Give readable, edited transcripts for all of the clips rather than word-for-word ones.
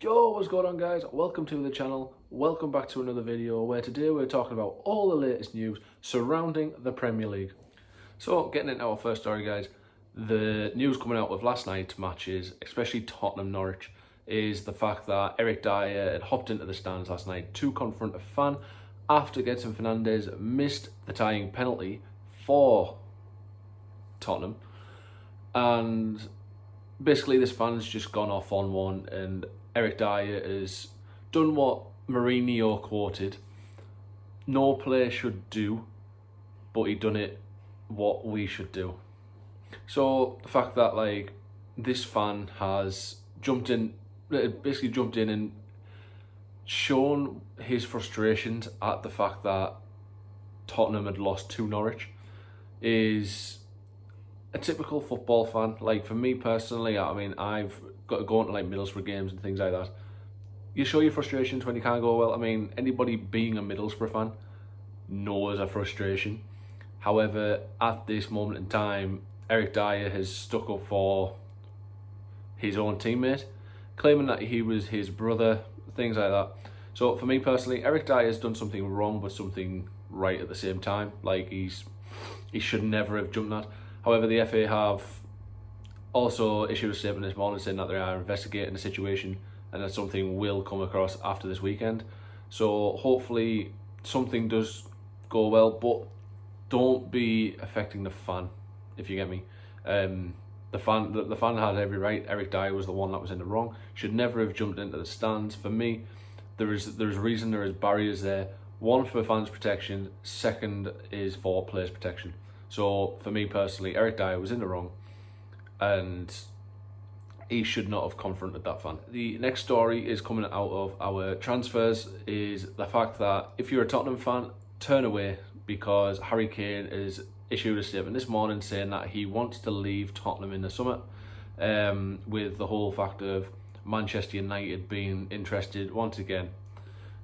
Yo, what's going on guys? Welcome to the channel. Welcome back to another video where today we're talking about all the latest news surrounding the Premier League. So getting into our first story guys, the news coming out of last night's matches, especially Tottenham-Norwich, is the fact that Eric Dyer had hopped into the stands last night to confront a fan after Gedson Fernandes missed the tying penalty for Tottenham. And basically this fan's just gone off on one, and Eric Dyer has done what Mourinho quoted, no player should do, but he done it what we should do. So the fact that this fan has basically jumped in and shown his frustrations at the fact that Tottenham had lost to Norwich is a typical football fan. Like for me personally, I mean, I've got to go into Middlesbrough games and things like that. You show your frustrations when you can't go well. I mean, anybody being a Middlesbrough fan knows a frustration. However, at this moment in time, Eric Dyer has stuck up for his own teammate, claiming that he was his brother, things like that. So for me personally, Eric Dyer has done something wrong but something right at the same time. He should never have jumped that. However, the FA have also issued a statement this morning saying that they are investigating the situation and that something will come across after this weekend. So hopefully something does go well, but don't be affecting the fan, if you get me. The fan had every right. Eric Dyer was the one that was in the wrong. Should never have jumped into the stands. For me, there's reason, there is barriers there. One, for fans' protection. Second is for players' protection. So for me personally, Eric Dyer was in the wrong and he should not have confronted that fan. The next story is coming out of our transfers, is the fact that if you're a Tottenham fan, turn away, because Harry Kane has issued a statement this morning saying that he wants to leave Tottenham in the summer, with the whole fact of Manchester United being interested once again.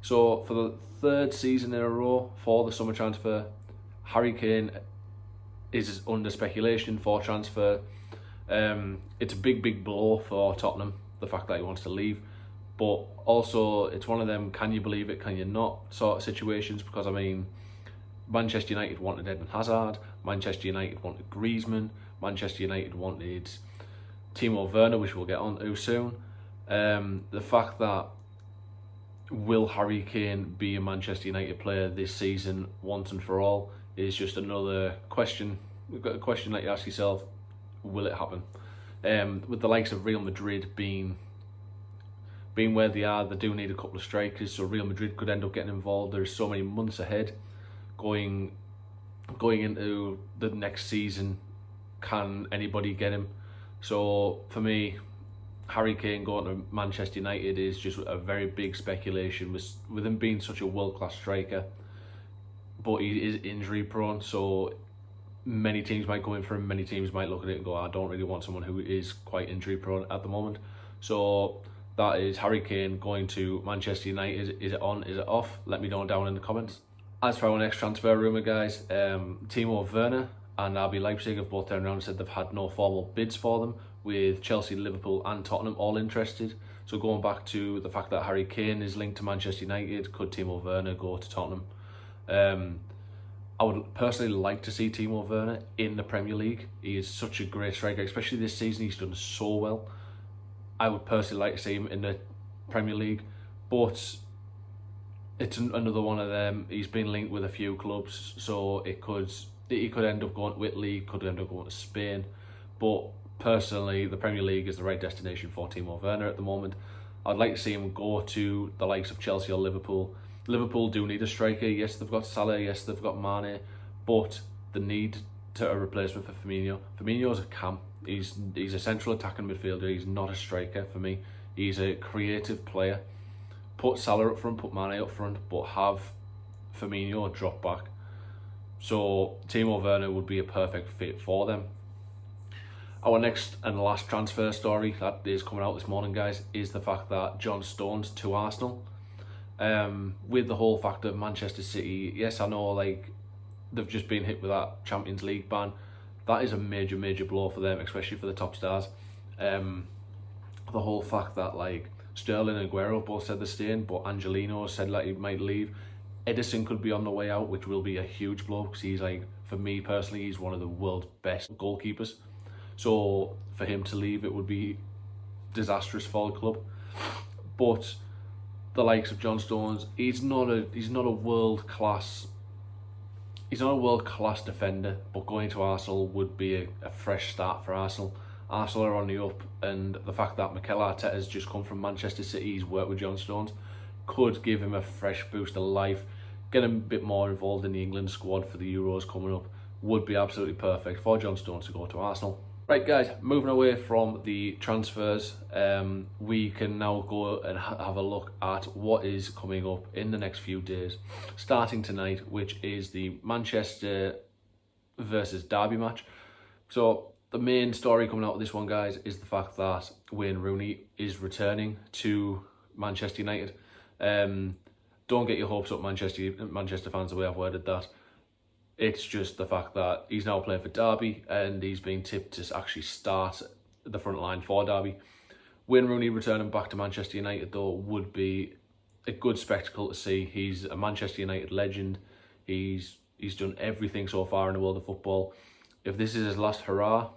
So for the third season in a row for the summer transfer, Harry Kane is under speculation for transfer. It's a big blow for Tottenham, the fact that he wants to leave, but also it's one of them can you believe it, can you not sort of situations, because I mean, Manchester United wanted Eden Hazard, Manchester United wanted Griezmann, Manchester United wanted Timo Werner, which we'll get on to soon. The fact that will Harry Kane be a Manchester United player this season once and for all is just another question. We've got a question that you ask yourself, will it happen? With the likes of Real Madrid being where they are, they do need a couple of strikers, so Real Madrid could end up getting involved. There's so many months ahead going into the next season. Can anybody get him? So for me, Harry Kane going to Manchester United is just a very big speculation, with him being such a world-class striker, but he is injury prone, so many teams might go in for him, many teams might look at it and go, I don't really want someone who is quite injury prone at the moment. So that is Harry Kane going to Manchester United. Is it on, is it off? Let me know down in the comments. As for our next transfer rumour guys, Timo Werner and RB Leipzig have both turned around and said they've had no formal bids for them, with Chelsea, Liverpool and Tottenham all interested. So going back to the fact that Harry Kane is linked to Manchester United, could Timo Werner go to Tottenham? I would personally like to see Timo Werner in the Premier League. He is such a great striker, especially this season. He's done so well. I would personally like to see him in the Premier League, but it's another one of them. He's been linked with a few clubs, so he could end up going to Italy, could end up going to Spain. But personally, the Premier League is the right destination for Timo Werner at the moment. I'd like to see him go to the likes of Chelsea or Liverpool. Liverpool do need a striker. Yes, they've got Salah. Yes, they've got Mane, but they need a replacement for Firmino. Firmino's a cam. He's a central attacking midfielder. He's not a striker for me. He's a creative player. Put Salah up front, put Mane up front, but have Firmino drop back. So Timo Werner would be a perfect fit for them. Our next and last transfer story that is coming out this morning, guys, is the fact that John Stones to Arsenal. With the whole fact of Manchester City, yes, I know they've just been hit with that Champions League ban. That is a major blow for them, especially for the top stars. The whole fact that Sterling and Aguero both said they're staying, but Angelino said like he might leave. Edison could be on the way out, which will be a huge blow because he's like, for me personally, he's one of the world's best goalkeepers. So for him to leave, it would be disastrous for the club. But the likes of John Stones, he's not a world class defender, but going to Arsenal would be a fresh start for Arsenal. Arsenal are on the up, and the fact that Mikel Arteta has just come from Manchester City, he's worked with John Stones, could give him a fresh boost of life, get him a bit more involved in the England squad for the Euros coming up. Would be absolutely perfect for John Stones to go to Arsenal. Right guys, moving away from the transfers, we can now go and have a look at what is coming up in the next few days. Starting tonight, which is the Manchester versus Derby match. So the main story coming out of this one, guys, is the fact that Wayne Rooney is returning to Manchester United. Don't get your hopes up, Manchester fans, the way I've worded that. It's just the fact that he's now playing for Derby and he's been tipped to actually start the front line for Derby. Wayne Rooney returning back to Manchester United, though, would be a good spectacle to see. He's a Manchester United legend. He's done everything so far in the world of football. If this is his last hurrah,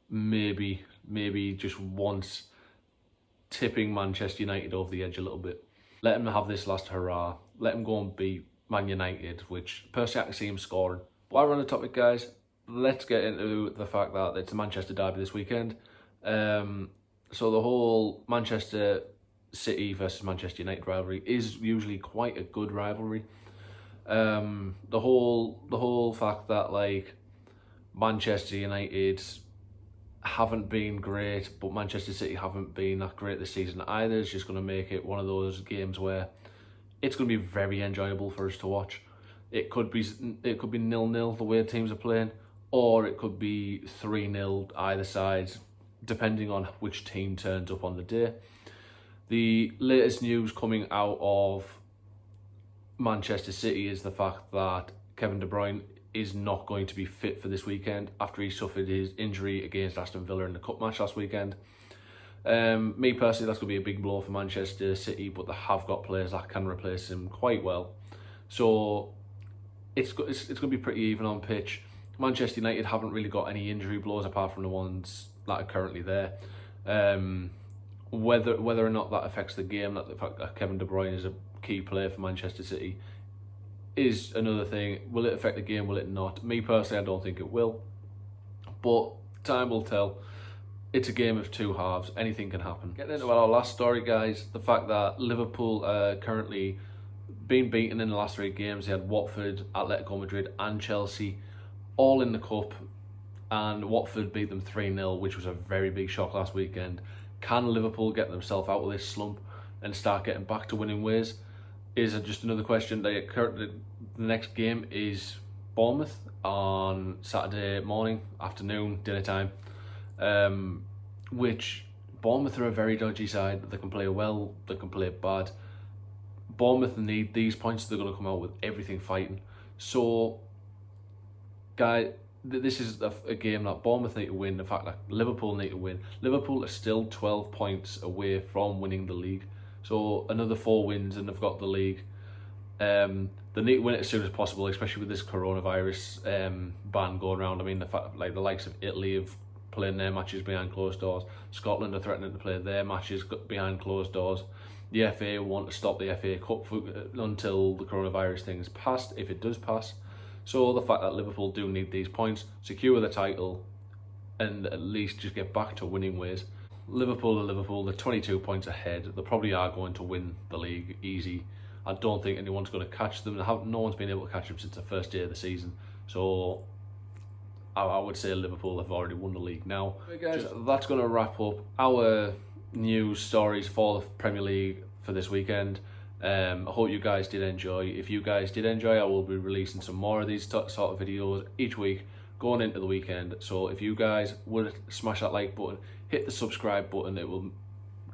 maybe just once tipping Manchester United over the edge a little bit. Let him have this last hurrah. Let him go and beat Man United, which personally I can see him scoring. While we're on the topic, guys, let's get into the fact that it's the Manchester Derby this weekend. So the whole Manchester City versus Manchester United rivalry is usually quite a good rivalry. The whole fact that like Manchester United haven't been great, but Manchester City haven't been that great this season either, is just going to make it one of those games where it's going to be very enjoyable for us to watch. It could be 0-0 the way teams are playing, or it could be 3-0 either side, depending on which team turns up on the day. The latest news coming out of Manchester City is the fact that Kevin De Bruyne is not going to be fit for this weekend after he suffered his injury against Aston Villa in the cup match last weekend. Me personally, that's going to be a big blow for Manchester City, but they have got players that can replace him quite well. So it's going to be pretty even on pitch. Manchester United haven't really got any injury blows apart from the ones that are currently there. Whether or not that affects the game, that the fact that Kevin De Bruyne is a key player for Manchester City, is another thing. Will it affect the game? Will it not? Me personally, I don't think it will. But time will tell. It's a game of two halves. Anything can happen. Getting into our last story, guys, the fact that Liverpool are currently being beaten in the last 3 games. They had Watford, Atletico Madrid and Chelsea all in the cup, and Watford beat them 3-0, which was a very big shock last weekend. Can Liverpool get themselves out of this slump and start getting back to winning ways? Is just another question. The next game is Bournemouth on Saturday morning, afternoon, dinner time. Which Bournemouth are a very dodgy side. They can play well, they can play bad. Bournemouth need these points. They're going to come out with everything fighting. So, guys, this is a game that Bournemouth need to win. The fact that Liverpool need to win. Liverpool are still 12 points away from winning the league. So another 4 wins and they've got the league. They need to win it as soon as possible, especially with this coronavirus ban going around. I mean, the fact like the likes of Italy have playing their matches behind closed doors. Scotland are threatening to play their matches behind closed doors. The FA want to stop the FA Cup until the coronavirus thing is passed, if it does pass. So the fact that Liverpool do need these points, secure the title, and at least just get back to winning ways. Liverpool are Liverpool, they're 22 points ahead. They probably are going to win the league easy. I don't think anyone's going to catch them. No one's been able to catch them since the first day of the season. So I would say Liverpool have already won the league now. Okay, guys, that's going to wrap up our news stories for the Premier League for this weekend. I hope you guys did enjoy. If you guys did enjoy, I will be releasing some more of these sort of videos each week going into the weekend. So if you guys would smash that like button, hit the subscribe button, it will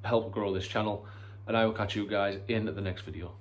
help grow this channel, and I will catch you guys in the next video.